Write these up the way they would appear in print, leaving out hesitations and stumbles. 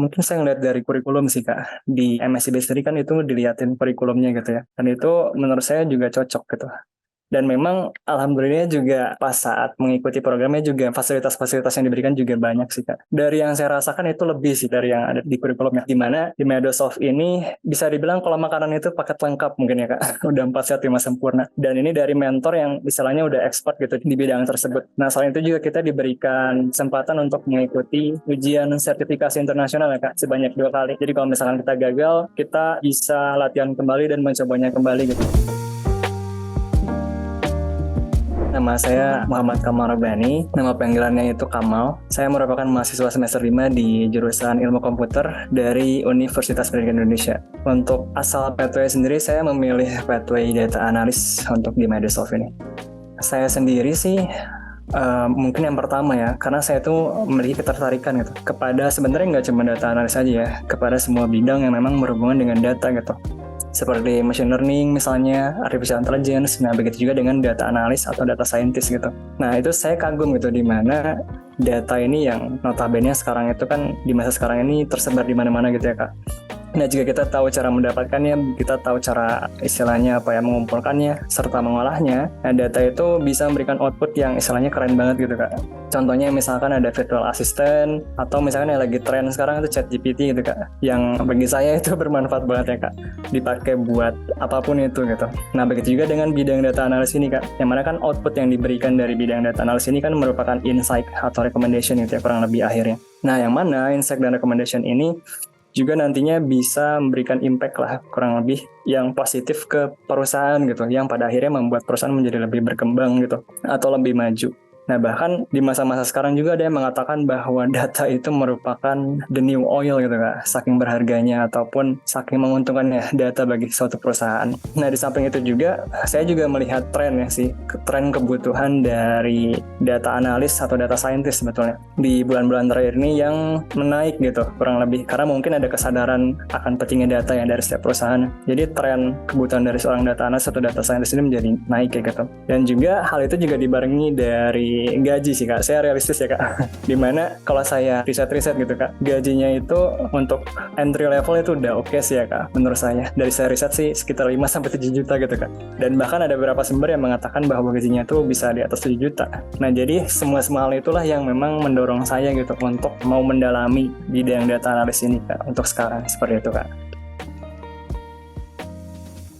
mungkin saya ngeliat dari kurikulum sih Kak. Di MSIB sendiri kan itu diliatin kurikulumnya gitu ya. Dan itu menurut saya juga cocok gitu. Dan memang alhamdulillah juga pas saat mengikuti programnya juga fasilitas-fasilitas yang diberikan juga banyak sih Kak. Dari yang saya rasakan itu lebih sih dari yang ada di kurikulumnya. Dimana di Medosoft ini bisa dibilang kalau makanan itu paket lengkap mungkin ya Kak. Udah 4 sehat 5 sempurna. Dan ini dari mentor yang istilahnya udah expert gitu di bidang tersebut. Nah selain itu juga kita diberikan kesempatan untuk mengikuti ujian sertifikasi internasional ya Kak. Sebanyak 2 kali. Jadi kalau misalkan kita gagal, kita bisa latihan kembali dan mencobanya kembali gitu. Nama saya Muhammad Kamal Rabbani, nama panggilannya itu Kamal. Saya merupakan mahasiswa semester 5 di jurusan Ilmu Komputer dari Universitas Pendidikan Indonesia. Untuk asal pathway sendiri, saya memilih pathway data analis untuk di Microsoft ini. Saya sendiri sih mungkin yang pertama ya, karena saya tuh memiliki ketertarikan gitu kepada sebenarnya nggak cuma data analis aja ya, kepada semua bidang yang memang berhubungan dengan data gitu. Seperti machine learning misalnya, artificial intelligence, nah begitu juga dengan data analis atau data scientist gitu. Nah itu saya kagum gitu di mana data ini yang notabene sekarang itu kan di masa sekarang ini tersebar di mana-mana gitu ya Kak. Nah jika kita tahu cara mendapatkannya, kita tahu cara istilahnya apa ya mengumpulkannya serta mengolahnya, nah data itu bisa memberikan output yang istilahnya keren banget gitu Kak. Contohnya misalkan ada virtual assistant atau misalkan yang lagi tren sekarang itu ChatGPT gitu Kak, yang bagi saya itu bermanfaat banget ya Kak, dipakai buat apapun itu gitu. Nah begitu juga dengan bidang data analis ini Kak, yang mana kan output yang diberikan dari bidang data analis ini kan merupakan insight atau recommendation gitu ya kurang lebih akhirnya. Nah yang mana insight dan recommendation ini juga nantinya bisa memberikan impact lah kurang lebih yang positif ke perusahaan gitu, yang pada akhirnya membuat perusahaan menjadi lebih berkembang gitu atau lebih maju. Nah bahkan di masa-masa sekarang juga ada yang mengatakan bahwa data itu merupakan the new oil gitu Kak, saking berharganya ataupun saking menguntungkannya data bagi suatu perusahaan. Nah di samping itu juga saya juga melihat tren ya sih, tren kebutuhan dari data analis atau data scientist sebetulnya di bulan-bulan terakhir ini yang menaik gitu kurang lebih, karena mungkin ada kesadaran akan pentingnya data yang dari setiap perusahaan. Jadi tren kebutuhan dari seorang data analis atau data scientist ini menjadi naik kayak gitu. Dan juga hal itu juga dibarengi dari gaji sih Kak. Saya realistis ya Kak. Dimana kalau saya riset-riset gitu Kak, gajinya itu untuk entry level itu udah oke sih ya Kak menurut saya. Dari saya riset sih sekitar 5-7 juta gitu Kak. Dan bahkan ada beberapa sumber yang mengatakan bahwa gajinya itu bisa di atas 7 juta. Nah jadi semua hal itulah yang memang mendorong saya gitu untuk mau mendalami bidang data analis ini Kak, untuk sekarang seperti itu Kak.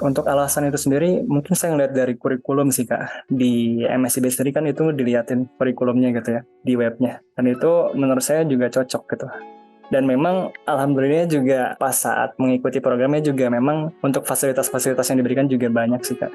Untuk alasan itu sendiri, mungkin saya ngeliat dari kurikulum sih Kak. Di MSIB sendiri kan itu diliatin kurikulumnya gitu ya, di webnya. Dan itu menurut saya juga cocok gitu. Dan memang alhamdulillah juga pas saat mengikuti programnya juga memang untuk fasilitas-fasilitas yang diberikan juga banyak sih Kak.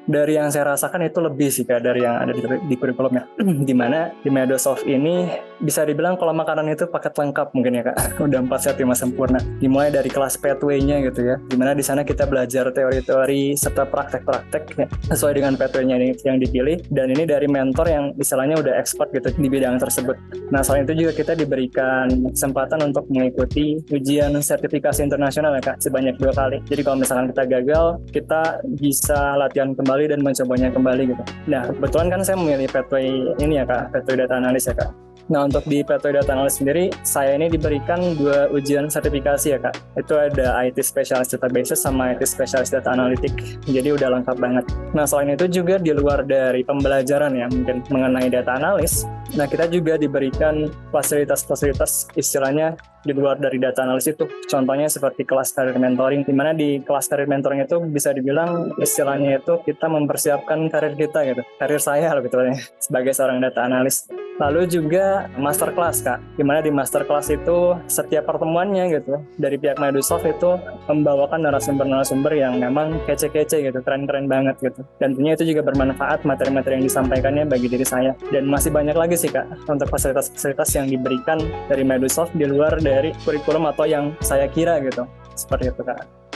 Dari yang saya rasakan itu lebih sih Kak dari yang ada di kurikulumnya. Dimana di Microsoft ini bisa dibilang kalau makanan itu paket lengkap mungkin ya Kak. Udah 4 sehat 5 sempurna. Dimulai dari kelas pathway-nya gitu ya. Dimana di sana kita belajar teori-teori serta praktek-praktek ya, sesuai dengan pathway-nya yang dipilih. Dan ini dari mentor yang istilahnya udah expert gitu di bidang tersebut. Nah selain itu juga kita diberikan kesempatan untuk mengikuti ujian sertifikasi internasional ya Kak, sebanyak 2 kali. Jadi kalau misalkan kita gagal, kita bisa latihan kembali dan mencobanya kembali gitu. Nah kebetulan kan saya memilih pathway ini ya Kak, pathway data analis ya Kak. Nah untuk di pathway data analis sendiri, saya ini diberikan 2 ujian sertifikasi ya Kak. Itu ada IT Specialist Databases sama IT Specialist Data Analytic. Jadi udah lengkap banget. Nah selain itu juga di luar dari pembelajaran ya mungkin mengenai data analis, nah kita juga diberikan fasilitas-fasilitas istilahnya di luar dari data analis itu. Contohnya seperti kelas career mentoring, di mana di kelas career mentoring itu bisa dibilang istilahnya itu kita mempersiapkan karir kita gitu. Karir saya lebih tepatnya sebagai seorang data analis. Lalu juga masterclass Kak, di mana di masterclass itu setiap pertemuannya gitu dari pihak Microsoft itu membawakan narasumber-narasumber yang memang kece-kece gitu, keren-keren banget gitu. Dan tentunya itu juga bermanfaat materi-materi yang disampaikannya bagi diri saya. Dan masih banyak lagi sih Kak untuk fasilitas-fasilitas yang diberikan dari Microsoft di luar dari kurikulum atau yang saya kira gitu. Seperti itu Kak.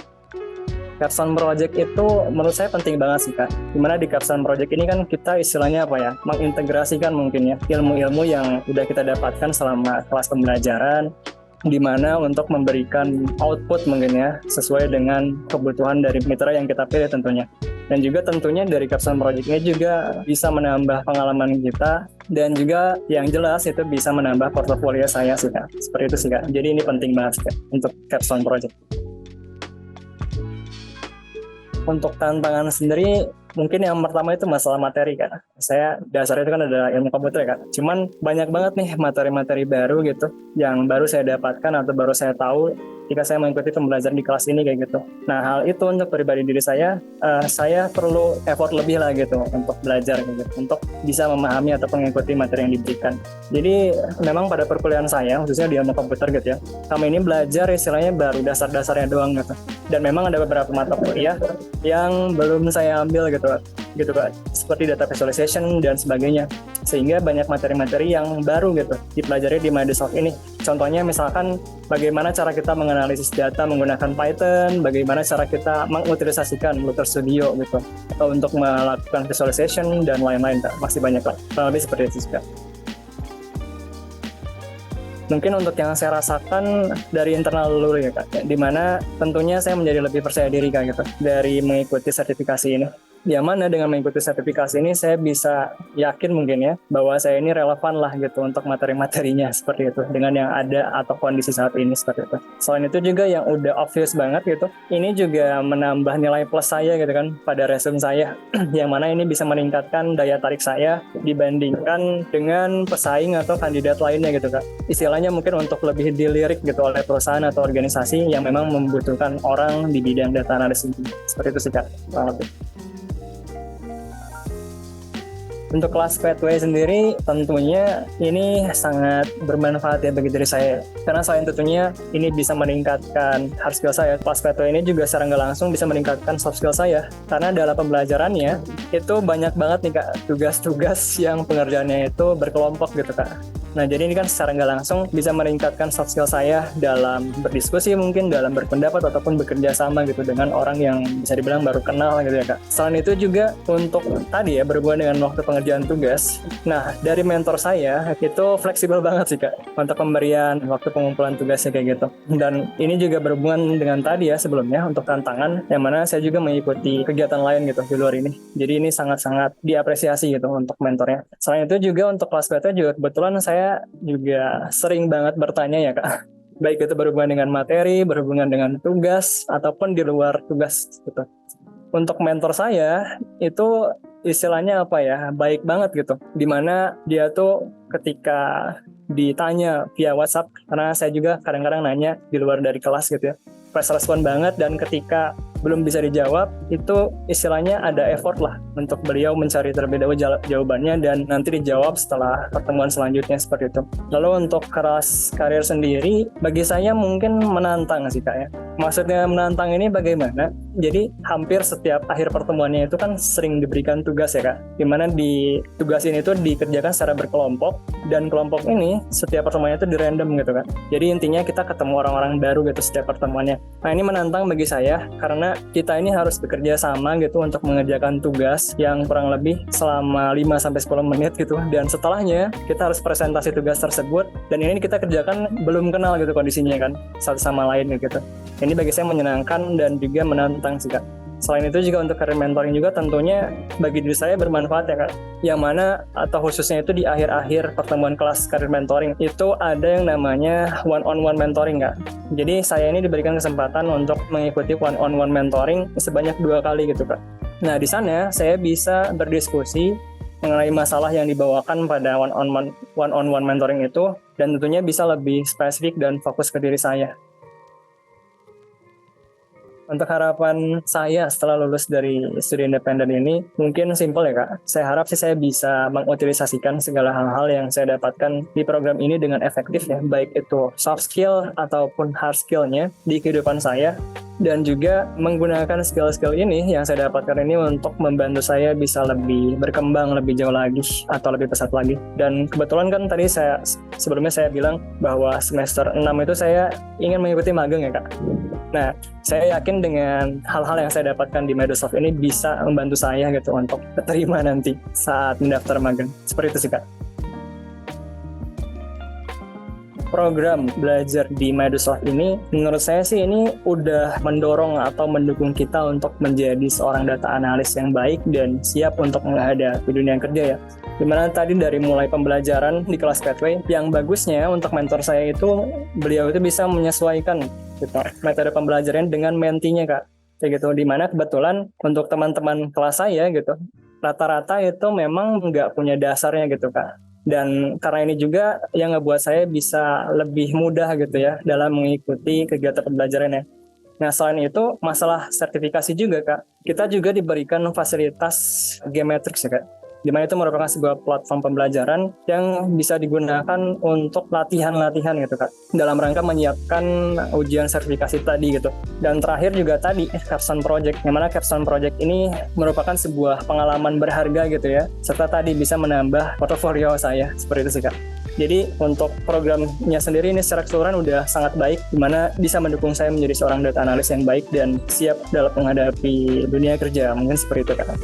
Capstone Project itu menurut saya penting banget sih Kak. Dimana di Capstone Project ini kan kita istilahnya apa ya, mengintegrasikan mungkin ya ilmu-ilmu yang udah kita dapatkan selama kelas pembelajaran, dimana untuk memberikan output mungkin ya sesuai dengan kebutuhan dari mitra yang kita pilih tentunya. Dan juga tentunya dari capstone project-nya juga bisa menambah pengalaman kita, dan juga yang jelas itu bisa menambah portofolio saya sih Kak. Seperti itu sih Kak. Jadi ini penting banget sih, Kak, untuk capstone project. Untuk tantangan sendiri, mungkin yang pertama itu masalah materi Kak. Saya dasarnya itu kan ada ilmu komputer Kak. Cuman banyak banget nih materi-materi baru gitu yang baru saya dapatkan atau baru saya tahu ketika saya mengikuti pembelajaran di kelas ini kayak gitu. Nah, hal itu untuk pribadi diri saya perlu effort lebih lah gitu untuk belajar gitu, untuk bisa memahami atau mengikuti materi yang diberikan. Jadi memang pada perkuliahan saya, khususnya di ilmu komputer gitu ya, kami ini belajar istilahnya baru dasar-dasarnya doang gitu. Dan memang ada beberapa mata kuliah yang belum saya ambil gitu Kak, seperti data visualization dan sebagainya, sehingga banyak materi-materi yang baru gitu dipelajari di Microsoft ini. Contohnya misalkan bagaimana cara kita menganalisis data menggunakan Python, bagaimana cara kita mengutilisasikan Looker Studio gitu untuk melakukan visualization dan lain-lain Kak. Masih banyak lah, kurang lebih seperti itu Kak. Mungkin untuk yang saya rasakan dari internal dulu ya Kak, di mana tentunya saya menjadi lebih percaya diri Kak gitu dari mengikuti sertifikasi ini. Yang mana dengan mengikuti sertifikasi ini saya bisa yakin mungkin ya bahwa saya ini relevan lah gitu untuk materi-materinya seperti itu dengan yang ada atau kondisi saat ini seperti itu. Selain itu juga yang udah obvious banget gitu, ini juga menambah nilai plus saya gitu kan pada resume saya, yang mana ini bisa meningkatkan daya tarik saya dibandingkan dengan pesaing atau kandidat lainnya gitu Kak. Istilahnya mungkin untuk lebih dilirik gitu oleh perusahaan atau organisasi yang memang membutuhkan orang di bidang data analis ini. Seperti itu sih Kak. Untuk kelas Pathway sendiri tentunya ini sangat bermanfaat ya bagi diri saya. Karena selain tentunya ini bisa meningkatkan hard skill saya, kelas Pathway ini juga secara nggak langsung bisa meningkatkan soft skill saya. Karena dalam pembelajarannya itu banyak banget nih Kak tugas-tugas yang pengerjaannya itu berkelompok gitu Kak. Nah, jadi ini kan secara nggak langsung bisa meningkatkan soft skill saya dalam berdiskusi, mungkin dalam berpendapat ataupun bekerja sama gitu dengan orang yang bisa dibilang baru kenal gitu ya Kak. Selain itu juga untuk tadi ya berhubungan dengan waktu pengerjaan tugas. Nah, dari mentor saya itu fleksibel banget sih Kak untuk pemberian waktu pengumpulan tugasnya kayak gitu. Dan ini juga berhubungan dengan tadi ya sebelumnya untuk tantangan yang mana saya juga mengikuti kegiatan lain gitu di luar ini. Jadi ini sangat-sangat diapresiasi gitu untuk mentornya. Selain itu juga untuk kelas beta juga kebetulan saya juga sering banget bertanya ya Kak, baik itu berhubungan dengan materi, berhubungan dengan tugas, ataupun di luar tugas gitu. Untuk mentor saya itu istilahnya apa ya, baik banget gitu, dimana dia tuh ketika ditanya via WhatsApp, karena saya juga kadang-kadang nanya di luar dari kelas gitu ya, fast respon banget, dan ketika belum bisa dijawab, itu istilahnya ada effort lah untuk beliau mencari terlebih dahulu jawabannya dan nanti dijawab setelah pertemuan selanjutnya seperti itu. Lalu untuk kelas karir sendiri, bagi saya mungkin menantang sih Kak ya. Maksudnya menantang ini bagaimana? Jadi hampir setiap akhir pertemuannya itu kan sering diberikan tugas ya Kak, dimana di tugas ini tuh dikerjakan secara berkelompok, dan kelompok ini setiap pertemuannya itu di random gitu kan. Jadi intinya kita ketemu orang-orang baru gitu setiap pertemuannya. Nah, ini menantang bagi saya karena kita ini harus bekerja sama gitu untuk mengerjakan tugas yang kurang lebih selama 5-10 menit gitu, dan setelahnya kita harus presentasi tugas tersebut, dan ini kita kerjakan belum kenal gitu kondisinya kan satu sama lain gitu. Ini bagi saya menyenangkan dan juga menantang sih Kak. Selain itu juga untuk career mentoring juga tentunya bagi diri saya bermanfaat ya Kak. Yang mana atau khususnya itu di akhir-akhir pertemuan kelas career mentoring itu ada yang namanya one-on-one mentoring Kak. Jadi saya ini diberikan kesempatan untuk mengikuti one-on-one mentoring sebanyak 2 kali gitu Kak. Nah, di sana saya bisa berdiskusi mengenai masalah yang dibawakan pada one-on-one mentoring itu, dan tentunya bisa lebih spesifik dan fokus ke diri saya. Untuk harapan saya setelah lulus dari studi independen ini, mungkin simpel ya Kak. Saya harap sih saya bisa mengutilisasikan segala hal-hal yang saya dapatkan di program ini dengan efektif ya, baik itu soft skill ataupun hard skill-nya di kehidupan saya, dan juga menggunakan skill-skill ini yang saya dapatkan ini untuk membantu saya bisa lebih berkembang lebih jauh lagi atau lebih pesat lagi. Dan kebetulan kan tadi sebelumnya saya bilang bahwa semester 6 itu saya ingin mengikuti magang ya Kak. Nah, saya yakin dengan hal-hal yang saya dapatkan di Microsoft ini bisa membantu saya gitu untuk keterima nanti saat mendaftar magang. Seperti itu sih Kak. program belajar di Microsoft ini, menurut saya sih ini udah mendorong atau mendukung kita untuk menjadi seorang data analis yang baik dan siap untuk menghadapi dunia kerja ya. Dimana tadi dari mulai pembelajaran di kelas Pathway, yang bagusnya untuk mentor saya itu, beliau itu bisa menyesuaikan gitu, metode pembelajaran dengan mentinya Kak. Kayak gitu, dimana kebetulan untuk teman-teman kelas saya gitu, rata-rata itu memang nggak punya dasarnya gitu Kak. Dan karena ini juga yang ngebuat saya bisa lebih mudah gitu ya dalam mengikuti kegiatan pembelajarannya. Nah selain itu masalah sertifikasi juga Kak, kita juga diberikan fasilitas Gametrix ya Kak, di mana itu merupakan sebuah platform pembelajaran yang bisa digunakan untuk latihan-latihan gitu Kak, dalam rangka menyiapkan ujian sertifikasi tadi gitu. Dan terakhir juga tadi Capstone Project, yang mana Capstone Project ini merupakan sebuah pengalaman berharga gitu ya, serta tadi bisa menambah portofolio saya, seperti itu sih Kak. Jadi untuk programnya sendiri ini secara keseluruhan udah sangat baik, di mana bisa mendukung saya menjadi seorang data analis yang baik dan siap dalam menghadapi dunia kerja, mungkin seperti itu Kak.